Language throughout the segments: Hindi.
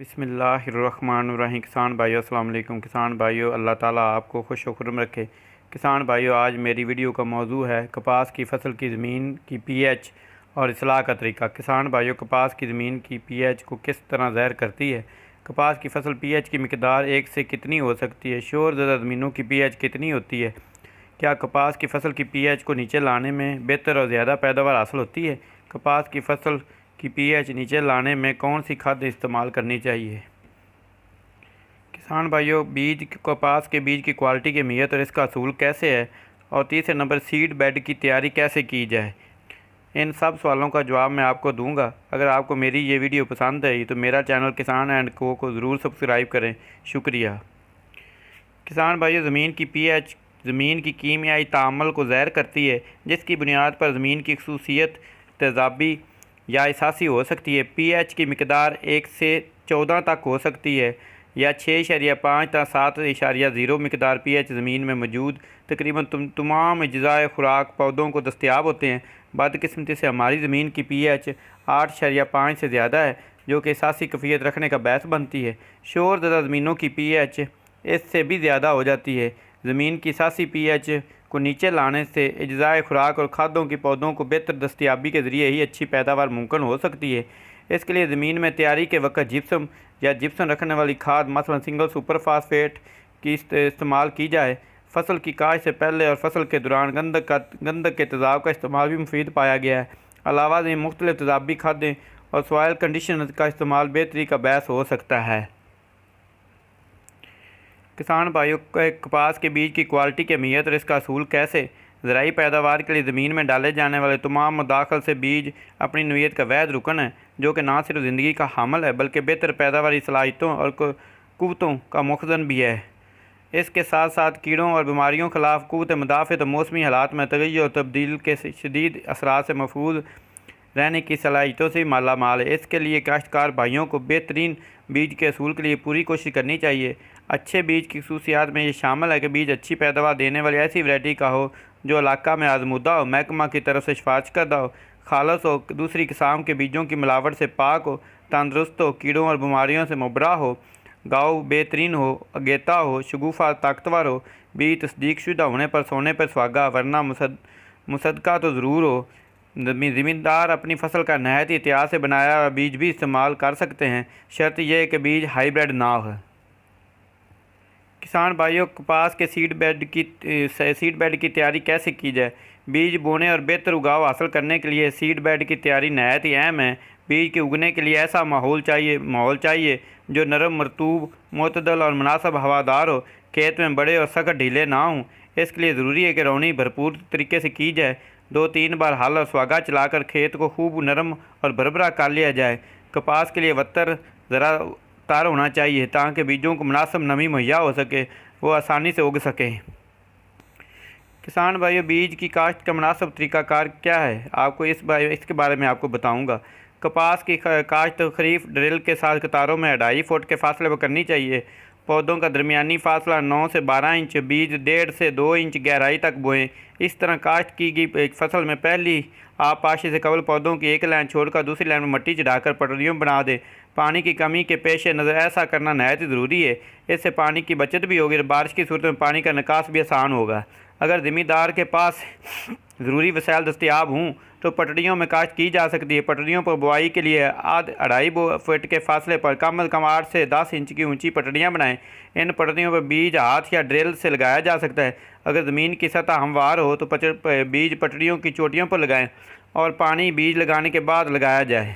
बिस्मिल्लाहिर्रहमानिर्रहीम। किसान भाइयों अस्सलाम वालेकुम। किसान भाइयों, अल्लाह ताला आपको खुश व खुर्रम रखे। किसान भाइयों, आज मेरी वीडियो का मौजू है कपास की फसल की ज़मीन की पीएच और इस्लाह का तरीका। किसान भाइयों, कपास की ज़मीन की पीएच को किस तरह ज़हर करती है। कपास की फसल पीएच की मिकदार 1 से कितनी हो सकती है। शोर ज़दा ज़मीनों की पीएच कितनी होती है। क्या कपास की फसल की पीएच को नीचे लाने में बेहतर और ज़्यादा पैदावार हासिल होती है। कपास की फसल की पीएच नीचे लाने में कौन सी खाद इस्तेमाल करनी चाहिए। किसान भाइयों, कपास के बीज की क्वालिटी की अहमियत और इसका असूल कैसे है। और तीसरे नंबर, सीड बेड की तैयारी कैसे की जाए। इन सब सवालों का जवाब मैं आपको दूंगा। अगर आपको मेरी ये वीडियो पसंद आई तो मेरा चैनल किसान एंड को ज़रूर सब्सक्राइब करें। शुक्रिया। किसान भाइयों, ज़मीन की पीएच ज़मीन की कीमियाई ताअम्मुल को ज़हर करती है, जिसकी बुनियाद पर ज़मीन की खसूसियत तेज़ाबी या असासी हो सकती है। पीएच की मिकदार 1 से 14 तक हो सकती है या 6.5 तक 7.0 मिकदार पीएच ज़मीन में मौजूद तकरीबन तमाम अज्जाए खुराक पौधों को दस्तयाब होते हैं। बदकिस्मती से हमारी ज़मीन की पीएच 8.5 से ज़्यादा है, जो कि असासी कैफियत रखने का बायस बनती है। शोर ज़दा ज़मीनों की पीएच इससे भी ज़्यादा हो जाती है। ज़मीन की असासी पीएच को नीचे लाने से अज्जाए खुराक और खादों की पौधों को बेहतर दस्तयाबी के ज़रिए ही अच्छी पैदावार मुमकिन हो सकती है। इसके लिए ज़मीन में तैयारी के वक्त जिप्सम या जिप्सम रखने वाली खाद मसलन सिंगल सुपर फास्फेट की इस्तेमाल की जाए। फसल की काश्त से पहले और फसल के दौरान गंधक के तेज़ाब का इस्तेमाल भी मुफीद पाया गया है। अलावा में मुख्तलिफ तेज़ाबी खादें और सॉइल कंडीशनर का इस्तेमाल बेहतरी का बायस हो सकता है। किसान भाइयों, कपास के बीज की क्वालिटी की अहमियत और इसका असूल कैसे। ज़राई पैदावार के लिए ज़मीन में डाले जाने वाले तमाम मदाखल से बीज अपनी नौइयत का वैध रुकन है, जो कि ना सिर्फ ज़िंदगी का हामिल है बल्कि बेहतर पैदावारी सलाहियतों और कुव्वतों का मुखज़न भी है। इसके साथ साथ कीड़ों और बीमारियों के खिलाफ कुव्वत मुदाफ़त और मौसमी हालात में तग़य्युर और तब्दील के शदीद असरात से महफूज रहने की सलाहियतों से माला माल है। इसके लिए काश्तकार भाइयों को बेहतरीन बीज के असूल के लिए पूरी कोशिश करनी चाहिए। अच्छे बीज की खसूसियात में ये शामिल है कि बीज अच्छी पैदावार देने वाली ऐसी वैरायटी का हो जो इलाका में आजमूदा हो, महकमा की तरफ से सिफारिश करदा हो, खालस हो, दूसरी किस्म के बीजों की मिलावट से पाक हो, तंदुरुस्त हो, कीड़ों और बीमारियों से मुबरा हो, गाँव बेहतरीन हो, अगेता हो, शगुफ़ा ताकतवर हो, बीज तस्दीक शुदा होने पर सोने पर सुहागा वरना मुसद्दका तो ज़रूर हो। ज़मींदार अपनी फसल का नहायत एहतियात से बनाया हुआ बीज भी इस्तेमाल कर सकते हैं, शर्त यह है कि बीज हाईब्रिड ना हो। किसान भाइयों, कपास के सीड बेड की तैयारी कैसे की जाए। बीज बोने और बेहतर उगाव हासिल करने के लिए सीड बेड की तैयारी नहायत ही अहम है। बीज के उगने के लिए ऐसा माहौल चाहिए जो नरम, मरतूब, मुतदल और मुनासिब हवादार हो। खेत में बड़े और सख्त ढीले ना हों। इसके लिए ज़रूरी है कि रौनी भरपूर तरीके से की जाए। 2-3 बार हल और स्वागा चलाकर खेत को खूब नरम और भरभरा कर लिया जाए। कपास के लिए वत्तर ज़रा तार होना चाहिए ताकि बीजों को मुनासिब नमी मुहैया हो सके, वो आसानी से उग सकें। किसान भाइयों, बीज की काश्त का मुनासिब तरीक़ाकार क्या है, आपको इसके बारे में आपको बताऊंगा। कपास की काश्त खरीफ ड्रिल के साथ कतारों में 2.5 फुट के फासले पर करनी चाहिए। पौधों का दरमियानी फासला 9 से 12 इंच, बीज 1.5 से 2 इंच गहराई तक बोएं। इस तरह काश्त की गई फसल में पहली आप पाशी से कबल पौधों की एक लाइन छोड़कर दूसरी लाइन में मिट्टी चढ़ाकर पटरियों बना दें। पानी की कमी के पेश नज़र ऐसा करना नहायत ज़रूरी है। इससे पानी की बचत भी होगी और बारिश की सूरत में पानी का निकास भी आसान होगा। अगर ज़मींदार के पास ज़रूरी वसाइल दस्तयाब हों तो पटड़ियों में काश्त की जा सकती है। पटड़ियों पर बुआई के लिए 2.5 फुट के फासले पर कम अज़ कम 8 से 10 इंच की ऊंची पटड़ियाँ बनाएं। इन पटड़ियों पर बीज हाथ या ड्रिल से लगाया जा सकता है। अगर ज़मीन की सतह हमवार हो तो बीज पटड़ियों की चोटियों पर लगाएं और पानी बीज लगाने के बाद लगाया जाए।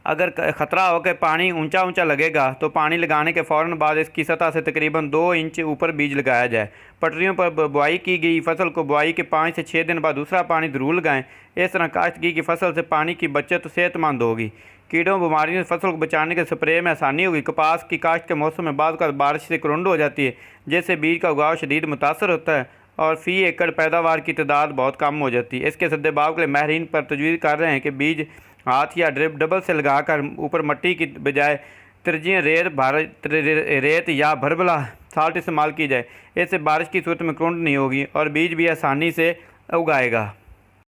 अगर ख़तरा हो कि पानी ऊंचा लगेगा तो पानी लगाने के फ़ौरन बाद इसकी सतह से तकरीबन 2 इंच ऊपर बीज लगाया जाए। पटरियों पर बुआई की गई फसल को बुआई के 5 से 6 दिन बाद दूसरा पानी ज़रूर लगाएं। इस तरह काश्तगी की फसल से पानी की बचत सेहतमंद होगी। कीड़ों बीमारियों से फसल को बचाने के स्प्रे में आसानी होगी। कपास की काश्त के मौसम में बाद बारिश से कुरुंड हो जाती है, जिससे बीज का उगाव शदीद मुतासर होता है और फ़ी एकड़ पैदावार की तादाद बहुत कम हो जाती है। इसके सद्देबाव के लिए माहिरीन पर तजवीज़ कर रहे हैं कि बीज हाथ या ड्रिप डबल से लगाकर ऊपर मिट्टी की बजाय तरजीह रेत या भरबला साल्ट इस्तेमाल की जाए। इससे बारिश की सूरत में कुरुंड नहीं होगी और बीज भी आसानी से उगाएगा।